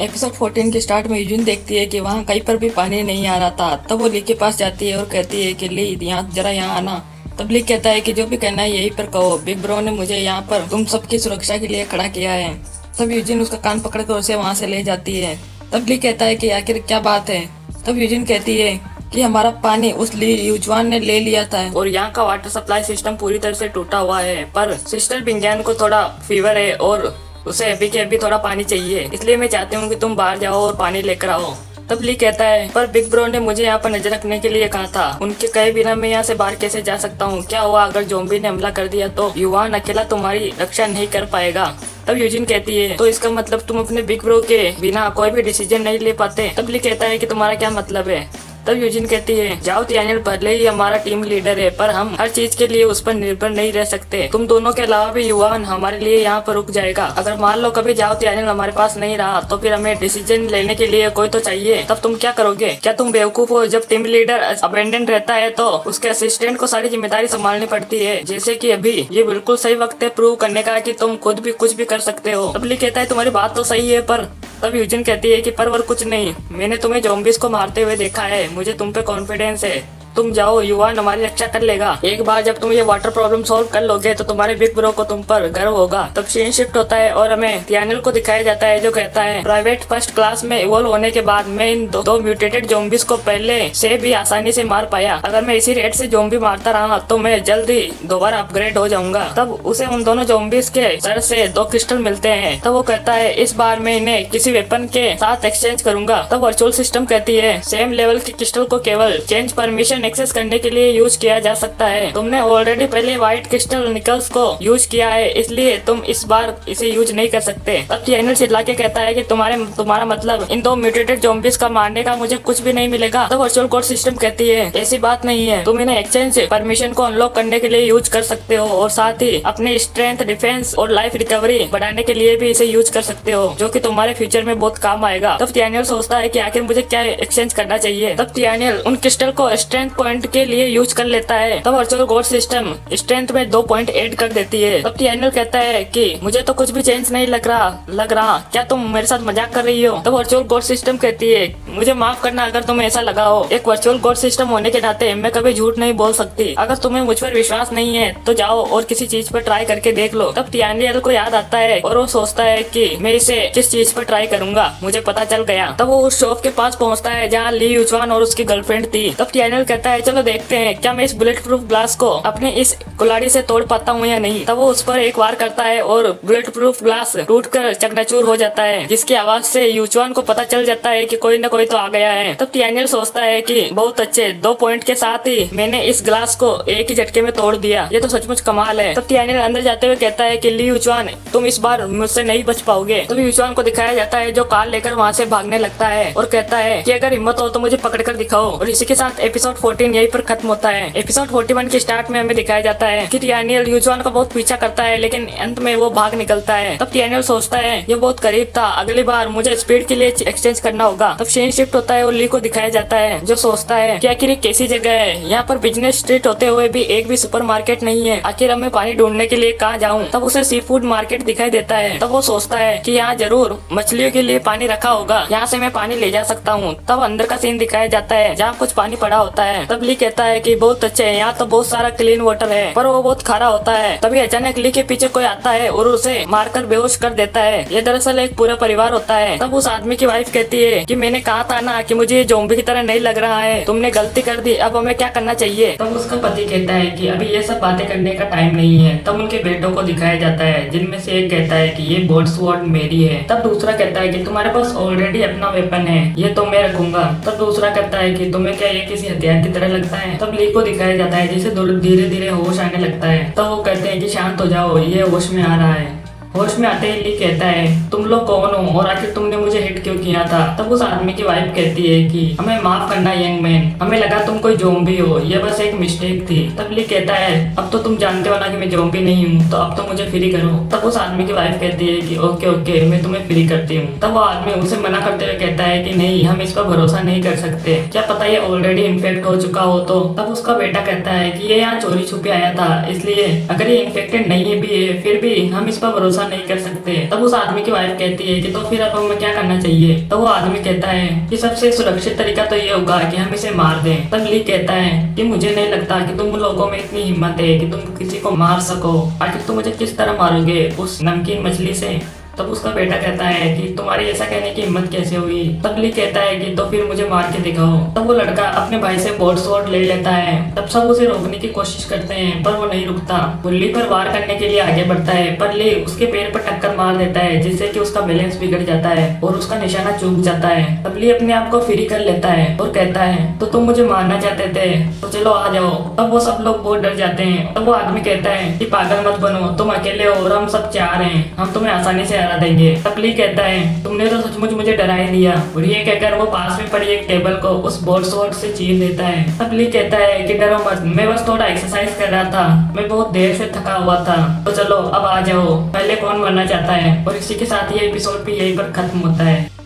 Episode 14 के start में Eugene देखती है कि वहाँ कहीं पर भी पानी नहीं आ रहा था। तब वो ली के पास जाती है और कहती है कि ली यहाँ जरा यहाँ आना। तब ली कहता है कि जो भी कहना है यहीं पर कहो, बिग ब्रो ने मुझे यहाँ पर तुम सबकी सुरक्षा के लिए खड़ा किया है। तब यूजिन उसका कान पकड़कर उसे वहाँ से ले जाती है। तब ली कहता है कि आखिर क्या बात है। तब यूजिन कहती है कि हमारा पानी उस ली यूजुआन ने ले लिया था और यहाँ का वाटर सप्लाई सिस्टम पूरी तरह से टूटा हुआ है। पर सिस्टर बिंगैन को थोड़ा फीवर है और उसे अभी के अभी थोड़ा पानी चाहिए, इसलिए मैं चाहती हूँ कि तुम बाहर जाओ और पानी लेकर आओ। तब ली कहता है पर बिग ब्रो ने मुझे यहाँ पर नजर रखने के लिए कहा था, उनके कहे बिना मैं यहाँ से बाहर कैसे जा सकता हूँ। क्या हुआ अगर ज़ॉम्बी ने हमला कर दिया तो युवान अकेला तुम्हारी रक्षा नहीं कर पाएगा। तब यूजिन कहती है तो इसका मतलब तुम अपने बिग ब्रो के बिना कोई भी डिसीजन नहीं ले पाते। तब ली कहता है कि तुम्हारा क्या मतलब है। तब यूजिन कहती है जाओ तियानियल भले ही हमारा टीम लीडर है, पर हम हर चीज के लिए उस पर निर्भर नहीं रह सकते। तुम दोनों के अलावा भी युवान हमारे लिए यहाँ पर रुक जाएगा। अगर मान लो कभी जाओ तियानियल हमारे पास नहीं रहा तो फिर हमें डिसीजन लेने के लिए कोई तो चाहिए। तब तुम क्या करोगे? क्या तुम बेवकूफ हो? जब टीम लीडर अबेंडेंट रहता है तो उसके असिस्टेंट को सारी जिम्मेदारी संभालनी पड़ती है। जैसे कि अभी ये बिल्कुल सही वक्त है प्रूव करने का कि तुम खुद भी कुछ भी कर सकते हो। तब ली कहता है तुम्हारी बात तो सही है, पर तब यूजिन कहती है कि पर कुछ नहीं, मैंने तुम्हें ज़ॉम्बीज को मारते हुए देखा है, मुझे तुम पे कॉन्फिडेंस है। तुम जाओ, युवान हमारी रक्षा कर लेगा। एक बार जब तुम ये वाटर प्रॉब्लम सॉल्व कर लोगे तो तुम्हारे बिग ब्रो को तुम पर गर्व होगा। तब सीन शिफ्ट होता है और हमें तियानियल को दिखाया जाता है जो कहता है प्राइवेट फर्स्ट क्लास में इवॉल्व होने के बाद मैं इन दो म्यूटेटेड ज़ॉम्बीज को पहले से भी आसानी से मार पाया। अगर मैं इसी रेट से ज़ॉम्बी मारता रहा तो मैं जल्द ही दोबारा अपग्रेड हो जाऊंगा। तब उसे उन दोनों ज़ॉम्बीज के सर से 2 क्रिस्टल मिलते हैं। तब वो कहता है इस बार मैं इन्हें किसी वेपन के साथ एक्सचेंज करूंगा। तब वर्चुअल सिस्टम कहती है सेम लेवल के क्रिस्टल को केवल चेंज परमिशन एक्सेस करने के लिए यूज किया जा सकता है। तुमने ऑलरेडी पहले व्हाइट क्रिस्टल निकल्स को यूज किया है, इसलिए तुम इस बार इसे यूज नहीं कर सकते। तब तियानियल चिल्ला के कहता है कि तुम्हारा मतलब इन 2 म्यूटेटेड ज़ॉम्बीज का मारने का मुझे कुछ भी नहीं मिलेगा। तब वर्चुअल कोड सिस्टम कहती है ऐसी बात नहीं है, तुम इन्हें एक्सचेंज परमिशन को अनलॉक करने के लिए यूज कर सकते हो और साथ ही अपनी स्ट्रेंथ, डिफेंस और लाइफ रिकवरी बढ़ाने के लिए भी इसे यूज कर सकते हो, जो कि तुम्हारे फ्यूचर में बहुत काम आएगा। तब तियानियल सोचता है कि आखिर मुझे क्या एक्सचेंज करना चाहिए। तब तियानियल उन क्रिस्टल को स्ट्रेंथ पॉइंट के लिए यूज कर लेता है। तब वर्चुअल कोड सिस्टम स्ट्रेंथ में 2 पॉइंट ऐड कर देती है। तब तियानियल कहता है कि मुझे तो कुछ भी चेंज नहीं लग रहा, क्या तुम मेरे साथ मजाक कर रही हो? तब वर्चुअल कोड सिस्टम कहती है मुझे माफ करना अगर तुम्हें ऐसा लगा हो, एक वर्चुअल कोड सिस्टम होने के नाते मैं कभी झूठ नहीं बोल सकती। अगर तुम्हें मुझ पर विश्वास नहीं है तो जाओ और किसी चीज पर ट्राई करके देख लो। तब तियानियल को याद आता है और वो सोचता है कि मैं इसे किस चीज पर ट्राई करूंगा, मुझे पता चल गया। तब वो उस शॉप के पास पहुंचता है जहाँ ली यूजुआन और उसकी गर्लफ्रेंड थी। तब तियानियल कहता है चलो देखते हैं क्या मैं इस बुलेट प्रूफ ग्लास को अपने इस कुल्हाड़ी से तोड़ पाता हूँ या नहीं। तब वो उस पर एक वार करता है और बुलेट प्रूफ ग्लास टूटकर चकनाचूर हो जाता है, जिसकी आवाज से यूजुआन को पता चल जाता है कि कोई न कोई तो आ गया है। तब तियानियल सोचता है कि बहुत अच्छे 2 पॉइंट के साथ ही मैंने इस ग्लास को एक ही झटके में तोड़ दिया, ये तो सचमुच कमाल है। तब तियानियल अंदर जाते हुए कहता है कि ली यूजुआन तुम इस बार मुझसे नहीं बच पाओगे। तब यूजुआन को दिखाया जाता है जो कार लेकर वहाँ से भागने लगता है और कहता है कि अगर हिम्मत हो तो मुझे पकड़ कर दिखाओ। और इसी के साथ एपिसोड 14 यहीं पर खत्म होता है। एपिसोड 41 के स्टार्ट में हमें दिखाया जाता है कि तियानियल यूजुआन का बहुत पीछा करता है, लेकिन अंत में वो भाग निकलता है। तब तियानियल सोचता है ये बहुत करीब था, अगली बार मुझे स्पीड के लिए एक्सचेंज करना होगा। तब सीन शिफ्ट होता है और ली को दिखाया जाता है जो सोचता है कि आखिर ये कैसी जगह है, यहाँ पर बिजनेस स्ट्रीट होते हुए भी एक भी सुपर मार्केट नहीं है, आखिर हमें पानी ढूंढने के लिए कहाँ जाऊँ। तब उसे सी फूड मार्केट दिखाई देता है। तब वो सोचता है कि यहाँ जरूर मछलियों के लिए पानी रखा होगा, यहाँ से मैं पानी ले जा सकता हूँ। तब अंदर का सीन दिखाया जाता है जहाँ कुछ पानी पड़ा होता है। तब ली कहता है कि बहुत अच्छे है, यहाँ तो बहुत सारा क्लीन वाटर है, पर वो बहुत खारा होता है। तभी अचानक ली के पीछे कोई आता है और उसे मारकर बेहोश कर देता है। ये दरअसल एक पूरा परिवार होता है। तब उस आदमी की वाइफ कहती है कि मैंने कहा था ना कि मुझे ज़ॉम्बी की तरह नहीं लग रहा है, तुमने गलती कर दी, अब हमें क्या करना चाहिए। तब उसका पति कहता है कि अभी ये सब बातें करने का टाइम नहीं है। तब उनके बेटों को दिखाया जाता है जिनमें से एक कहता है कि ये बोट स्वॉर्ड मेरी है। तब दूसरा कहता है कि तुम्हारे पास ऑलरेडी अपना वेपन है, ये तो मैं रखूंगा। तब दूसरा कहता है कि तुम्हें क्या ये किसी हथियार की तरह लगता है। तब ली को दिखाया जाता है जिसे धीरे धीरे होश आने लगता है। तब वो कहते हैं कि शांत हो जाओ, ये होश में आ रहा है। होश में आते ही ली कहता है तुम लोग कौन हो और आखिर तुमने मुझे हिट क्यों किया था। तब उस आदमी की वाइफ कहती है कि हमें माफ करना यंग मैन, हमें लगा तुम कोई ज़ॉम्बी हो, ये बस एक मिस्टेक थी। तब ली कहता है अब तो तुम जानते हो ना कि मैं ज़ॉम्बी नहीं हूँ, तो अब तो मुझे फ्री करो। तब उस आदमी की वाइफ कहती है कि ओके ओके मैं तुम्हें फ्री करती हूँ। तब वो आदमी उसे मना करते हुए कहता है कि नहीं, हम इस पर भरोसा नहीं कर सकते, क्या पता ये ऑलरेडी इन्फेक्ट हो चुका हो तो। तब उसका बेटा कहता है कि ये यहाँ चोरी छुपे आया था, इसलिए अगर ये इन्फेक्टेड नहीं भी है फिर भी हम इस पर भरोसा नहीं कर सकते। तब उस आदमी की वाइफ कहती है कि तो फिर अब हमें क्या करना करना चाहिए। तो वो आदमी कहता है कि सबसे सुरक्षित तरीका तो ये होगा कि हम इसे मार दें। तब ली कहता है कि मुझे नहीं लगता कि तुम लोगों में इतनी हिम्मत है कि तुम किसी को मार सको। आखिर तुम मुझे किस तरह मारोगे, उस नमकीन मछली से? तब उसका बेटा कहता है कि तुम्हारी ऐसा कहने की हिम्मत कैसे हुई? तब ली कहता है कि तो फिर मुझे मार के दिखाओ। तब वो लड़का अपने भाई से बोर्ड स्वॉर्ड ले लेता है। तब सब उसे रोकने की कोशिश करते हैं पर वो नहीं रुकता। वो ली पर वार करने के लिए आगे बढ़ता है पर ली उसके पैर पर टक्कर मार देता है जिससे कि उसका बैलेंस बिगड़ जाता है और उसका निशाना चूक जाता है। तब ली अपने आप को फ्री कर लेता है और कहता है तो तुम मुझे मारना चाहते थे तो चलो आ जाओ। तब वो सब लोग बहुत डर जाते हैं। तब वो आदमी कहता है कि पागल मत बनो, तुम अकेले हो और हम सब चार हैं, हम तुम्हें आसानी से हरा देंगे। तब ली कहता है तुमने तो सचमुच मुझे डरा ही दिया। और ये कहकर वो पास में पड़ी एक टेबल को उस बोर्ड स्वॉर्ड से चीर देता है। तब ली कहता है कि डरो मत, मैं बस थोड़ा एक्सरसाइज कर रहा था, मैं बहुत देर से थका हुआ था। तो चलो अब आ जाओ, पहले कौन मरना चाहता है? और इसी के साथ ये एपिसोड भी यहीं पर खत्म होता है।